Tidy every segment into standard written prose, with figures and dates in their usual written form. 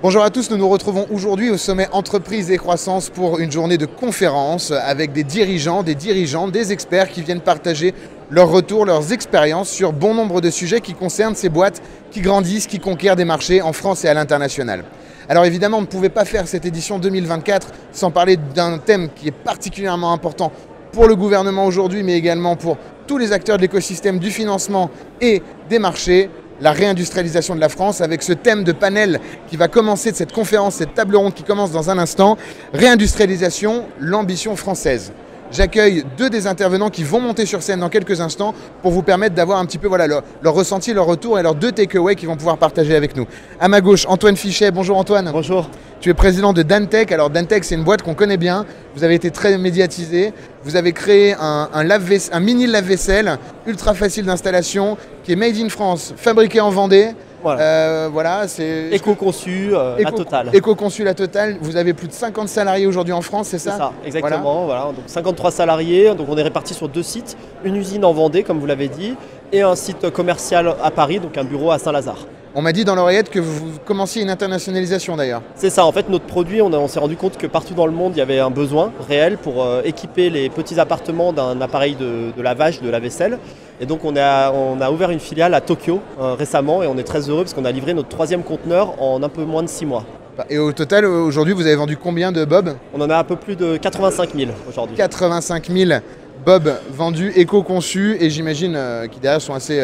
Bonjour à tous, nous nous retrouvons aujourd'hui au sommet Entreprise et Croissance pour une journée de conférence avec des dirigeants, des dirigeantes, des experts qui viennent partager leurs retours, leurs expériences sur bon nombre de sujets qui concernent ces boîtes qui grandissent, qui conquièrent des marchés en France et à l'international. Alors évidemment, on ne pouvait pas faire cette édition 2024 sans parler d'un thème qui est particulièrement important pour le gouvernement aujourd'hui, mais également pour tous les acteurs de l'écosystème du financement et des marchés. La réindustrialisation de la France avec ce thème de panel qui va commencer de cette conférence, cette table ronde qui commence dans un instant. Réindustrialisation, l'ambition française. J'accueille deux des intervenants qui vont monter sur scène dans quelques instants pour vous permettre d'avoir un petit peu leur ressenti, leur retour et leurs deux takeaways qu'ils vont pouvoir partager avec nous. À ma gauche, Antoine Fichet. Bonjour Antoine. Bonjour. Tu es président de Dantec. Alors Dantec, c'est une boîte qu'on connaît bien. Vous avez été très médiatisé. Vous avez créé un mini lave-vaisselle ultra facile d'installation qui est made in France, fabriqué en Vendée. Voilà, c'est éco-conçu, la totale. Éco-conçu, la totale. Vous avez plus de 50 salariés aujourd'hui en France, c'est ça? C'est ça, exactement. Voilà. Donc 53 salariés. Donc on est répartis sur deux sites, une usine en Vendée, comme vous l'avez dit, et un site commercial à Paris, donc un bureau à Saint-Lazare. On m'a dit dans l'oreillette que vous commenciez une internationalisation d'ailleurs. C'est ça, en fait notre produit, on s'est rendu compte que partout dans le monde il y avait un besoin réel pour équiper les petits appartements d'un appareil de lavage, de la vaisselle. Et donc on a ouvert une filiale à Tokyo récemment et on est très heureux parce qu'on a livré notre 3e conteneur en un peu moins de 6 mois. Et au total, aujourd'hui, vous avez vendu combien de Bob? On en a un peu plus de 85 000 aujourd'hui. 85 000 Bob vendus, éco-conçus, et j'imagine qu'ils derrière sont assez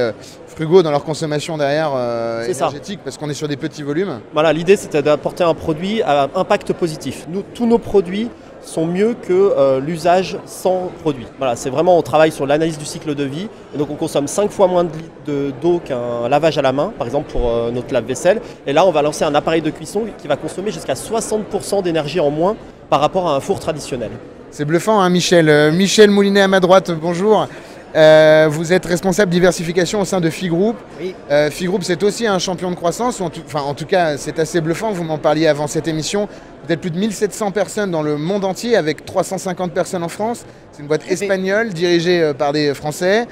frugaux dans leur consommation derrière énergétique, parce qu'on est sur des petits volumes. Voilà, l'idée c'était d'apporter un produit à impact positif. Tous nos produits sont mieux que l'usage sans produit. Voilà, c'est vraiment, on travaille sur l'analyse du cycle de vie, et donc on consomme 5 fois moins d'eau qu'un lavage à la main, par exemple pour notre lave-vaisselle. Et là, on va lancer un appareil de cuisson qui va consommer jusqu'à 60% d'énergie en moins par rapport à un four traditionnel. C'est bluffant, hein, Michel. Michel Moulinet à ma droite, bonjour. Vous êtes responsable diversification au sein de Phi Group. Oui. Phi Group, c'est aussi un champion de croissance. En tout cas, c'est assez bluffant. Vous m'en parliez avant cette émission. Vous êtes plus de 1700 personnes dans le monde entier, avec 350 personnes en France. C'est une boîte espagnole dirigée par des Français.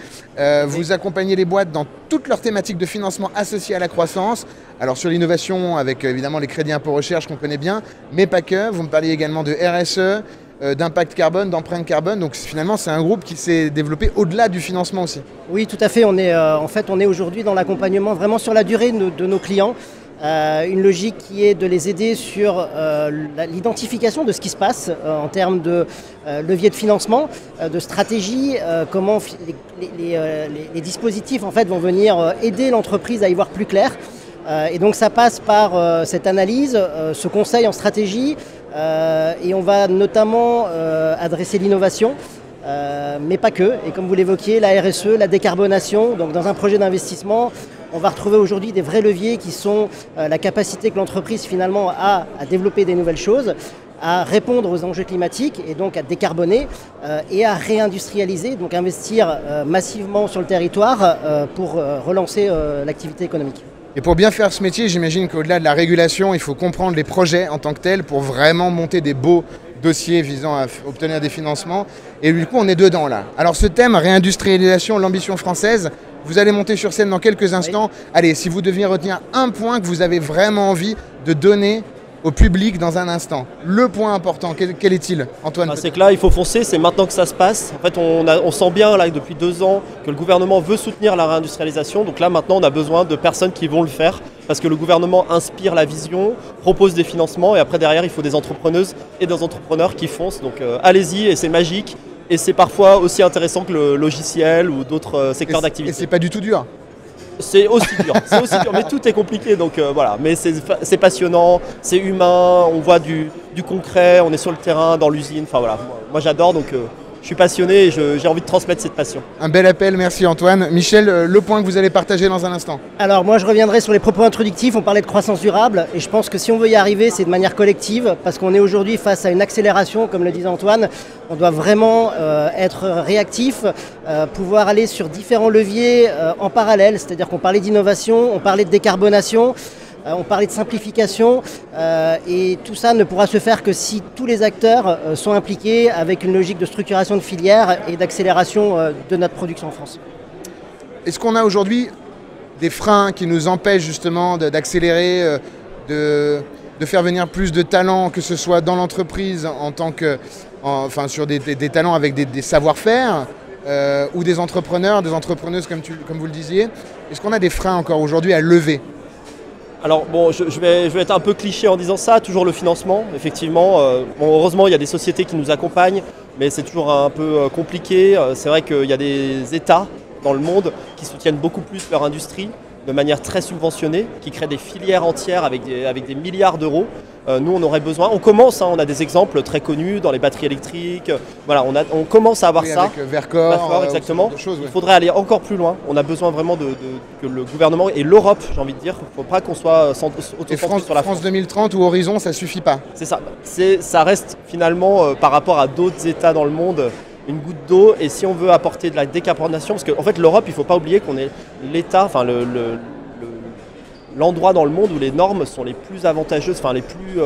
Vous accompagnez les boîtes dans toutes leurs thématiques de financement associées à la croissance. Alors sur l'innovation, avec évidemment les crédits impôt recherche qu'on connaît bien, mais pas que. Vous me parliez également de RSE. D'impact carbone, d'empreinte carbone. Donc finalement, c'est un groupe qui s'est développé au-delà du financement aussi. Oui, tout à fait. On est aujourd'hui dans l'accompagnement vraiment sur la durée de nos clients. Une logique qui est de les aider sur l'identification de ce qui se passe en termes de levier de financement, de stratégie, comment les dispositifs en fait, vont venir aider l'entreprise à y voir plus clair. Et donc ça passe par cette analyse, ce conseil en stratégie, et on va notamment adresser l'innovation, mais pas que. Et comme vous l'évoquiez, la RSE, la décarbonation. Donc dans un projet d'investissement, on va retrouver aujourd'hui des vrais leviers qui sont la capacité que l'entreprise finalement a à développer des nouvelles choses, à répondre aux enjeux climatiques et donc à décarboner et à réindustrialiser, donc investir massivement sur le territoire pour relancer l'activité économique. Et pour bien faire ce métier, j'imagine qu'au-delà de la régulation, il faut comprendre les projets en tant que tels pour vraiment monter des beaux dossiers visant à obtenir des financements. Et du coup, on est dedans là. Alors ce thème, réindustrialisation, l'ambition française, vous allez monter sur scène dans quelques instants. Oui. Allez, si vous deviez retenir un point que vous avez vraiment envie de donner au public dans un instant, le point important, quel est-il, Antoine? C'est que là, il faut foncer, c'est maintenant que ça se passe. En fait, on sent bien là, depuis 2 ans que le gouvernement veut soutenir la réindustrialisation. Donc là, maintenant, on a besoin de personnes qui vont le faire parce que le gouvernement inspire la vision, propose des financements et après, derrière, il faut des entrepreneuses et des entrepreneurs qui foncent. Donc allez-y, et c'est magique. Et c'est parfois aussi intéressant que le logiciel ou d'autres secteurs d'activité. Et c'est pas du tout dur. C'est aussi dur, mais tout est compliqué, donc voilà. Mais c'est passionnant, c'est humain, on voit du concret, on est sur le terrain, dans l'usine, enfin voilà. Moi j'adore, donc je suis passionné et j'ai envie de transmettre cette passion. Un bel appel, merci Antoine. Michel, le point que vous allez partager dans un instant. Alors moi je reviendrai sur les propos introductifs, on parlait de croissance durable et je pense que si on veut y arriver, c'est de manière collective parce qu'on est aujourd'hui face à une accélération, comme le disait Antoine. On doit vraiment être réactif, pouvoir aller sur différents leviers en parallèle, c'est-à-dire qu'on parlait d'innovation, on parlait de décarbonation. on parlait de simplification, et tout ça ne pourra se faire que si tous les acteurs sont impliqués avec une logique de structuration de filière et d'accélération de notre production en France. Est-ce qu'on a aujourd'hui des freins qui nous empêchent justement d'accélérer, de faire venir plus de talents, que ce soit dans l'entreprise en tant que, sur des talents avec des savoir-faire, ou des entrepreneurs, des entrepreneuses comme vous le disiez. Est-ce qu'on a des freins encore aujourd'hui à lever ? Alors bon, je vais être un peu cliché en disant ça, toujours le financement, effectivement. Heureusement, il y a des sociétés qui nous accompagnent, mais c'est toujours un peu compliqué. C'est vrai qu'il y a des États dans le monde qui soutiennent beaucoup plus leur industrie de manière très subventionnée, qui créent des filières entières avec des milliards d'euros. Nous, on aurait besoin, on commence, on a des exemples très connus dans les batteries électriques. Voilà, on commence à avoir ça. Avec Verkor, exactement. Choses, Il faudrait aller encore plus loin. On a besoin vraiment que le gouvernement et l'Europe, j'ai envie de dire, il ne faut pas qu'on soit autocentré sur la France. France 2030 ou Horizon, ça ne suffit pas. C'est ça. Ça reste finalement, par rapport à d'autres États dans le monde, une goutte d'eau. Et si on veut apporter de la décarbonation, parce qu'en fait l'Europe, il ne faut pas oublier qu'on est l'État, enfin l'endroit dans le monde où les normes sont les plus avantageuses, enfin les plus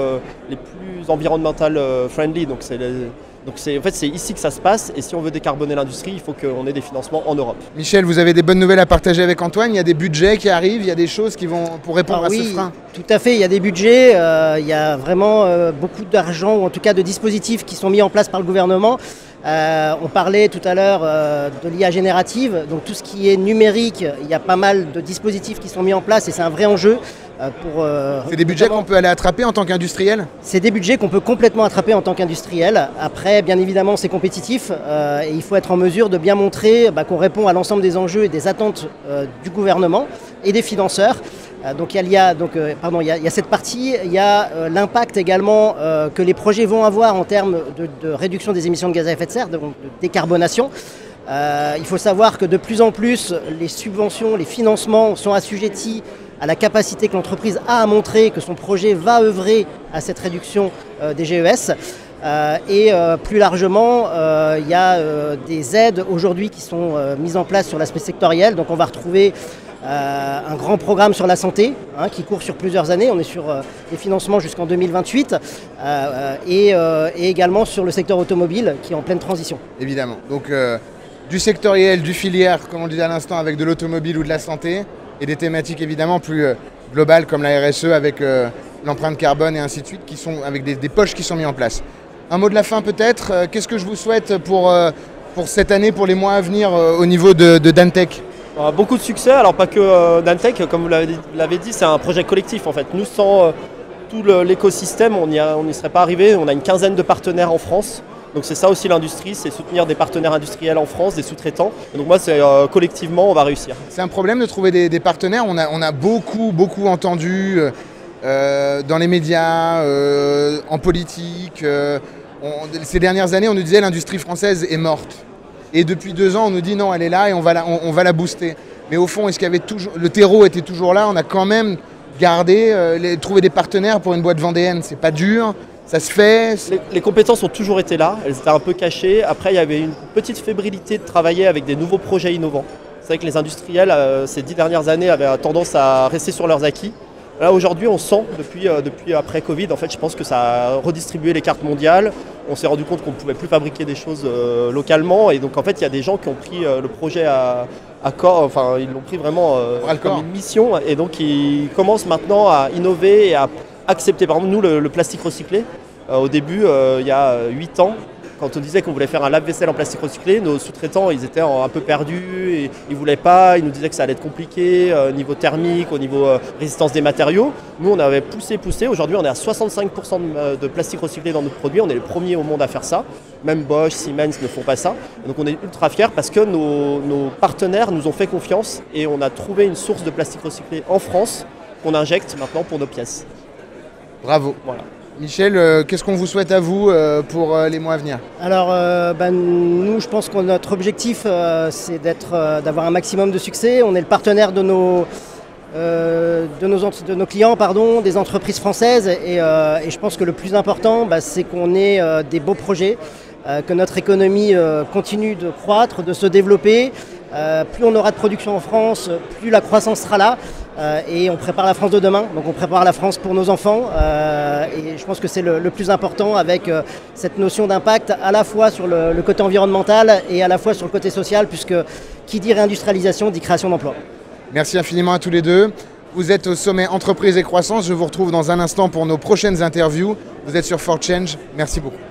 environnemental friendly. Donc c'est ici que ça se passe. Et si on veut décarboner l'industrie, il faut qu'on ait des financements en Europe. Michel, vous avez des bonnes nouvelles à partager avec Antoine. Il y a des budgets qui arrivent, il y a des choses qui vont pour répondre à ce frein. Tout à fait, il y a des budgets, il y a vraiment beaucoup d'argent, ou en tout cas de dispositifs qui sont mis en place par le gouvernement. On parlait tout à l'heure de l'IA générative, donc tout ce qui est numérique, il y a pas mal de dispositifs qui sont mis en place et c'est un vrai enjeu. C'est des budgets qu'on peut aller attraper en tant qu'industriel ? C'est des budgets qu'on peut complètement attraper en tant qu'industriel. Après, bien évidemment, c'est compétitif et il faut être en mesure de bien montrer qu'on répond à l'ensemble des enjeux et des attentes du gouvernement et des financeurs. Donc il y a cette partie, il y a l'impact également que les projets vont avoir en termes de réduction des émissions de gaz à effet de serre, donc de décarbonation. Il faut savoir que de plus en plus, les subventions, les financements sont assujettis à la capacité que l'entreprise a à montrer que son projet va œuvrer à cette réduction des GES. Et plus largement, il y a des aides aujourd'hui qui sont mises en place sur l'aspect sectoriel. Donc on va retrouver un grand programme sur la santé qui court sur plusieurs années. On est sur des financements jusqu'en 2028 et également sur le secteur automobile qui est en pleine transition. Évidemment. Donc du sectoriel, du filière, comme on le disait à l'instant, avec de l'automobile ou de la santé, et des thématiques évidemment plus globales comme la RSE avec l'empreinte carbone et ainsi de suite, qui sont avec des poches qui sont mises en place. Un mot de la fin peut-être, qu'est-ce que je vous souhaite pour cette année, pour les mois à venir au niveau de Dantec ? Beaucoup de succès, alors pas que Dantec, comme vous l'avez dit, c'est un projet collectif en fait. Nous, sans tout l'écosystème, on n'y serait pas arrivé. On a une quinzaine de partenaires en France. Donc c'est ça aussi l'industrie, c'est soutenir des partenaires industriels en France, des sous-traitants. Donc moi, c'est collectivement, on va réussir. C'est un problème de trouver des partenaires. On a beaucoup entendu dans les médias, en politique. Ces dernières années, on nous disait l'industrie française est morte. Et depuis 2 ans, on nous dit non, elle est là et on va la booster. Mais au fond, est-ce qu'il y avait le terreau était toujours là? On a quand même gardé, trouvé des partenaires pour une boîte vendéenne. C'est pas dur. Ça se fait. Les compétences ont toujours été là, elles étaient un peu cachées. Après, il y avait une petite fébrilité de travailler avec des nouveaux projets innovants. C'est vrai que les industriels, ces 10 dernières années, avaient tendance à rester sur leurs acquis. Là, aujourd'hui, on sent, depuis après Covid, en fait, je pense que ça a redistribué les cartes mondiales. On s'est rendu compte qu'on ne pouvait plus fabriquer des choses localement. Et donc, en fait, il y a des gens qui ont pris le projet à corps, enfin, ils l'ont pris vraiment comme une mission. Et donc, ils commencent maintenant à innover et à accepter. Par exemple, nous, le plastique recyclé, au début, il y a 8 ans, quand on disait qu'on voulait faire un lave-vaisselle en plastique recyclé, nos sous-traitants, ils étaient un peu perdus, et ils ne voulaient pas, ils nous disaient que ça allait être compliqué, au niveau thermique, au niveau résistance des matériaux. Nous, on avait poussé. Aujourd'hui, on est à 65% de plastique recyclé dans notre produit. On est les premiers au monde à faire ça. Même Bosch, Siemens ne font pas ça. Donc on est ultra fiers parce que nos partenaires nous ont fait confiance et on a trouvé une source de plastique recyclé en France qu'on injecte maintenant pour nos pièces. Bravo. Voilà. Michel, qu'est-ce qu'on vous souhaite à vous pour les mois à venir? Alors, nous, je pense que notre objectif, c'est d'avoir un maximum de succès. On est le partenaire de nos clients, des entreprises françaises. Et je pense que le plus important, c'est qu'on ait des beaux projets, que notre économie continue de croître, de se développer. Plus on aura de production en France, plus la croissance sera là. et on prépare la France de demain, donc on prépare la France pour nos enfants et je pense que c'est le plus important avec cette notion d'impact à la fois sur le côté environnemental et à la fois sur le côté social, puisque qui dit réindustrialisation dit création d'emplois. Merci infiniment à tous les deux. Vous êtes au sommet Entreprise et Croissance. Je vous retrouve dans un instant pour nos prochaines interviews. Vous êtes sur For Change. Merci beaucoup.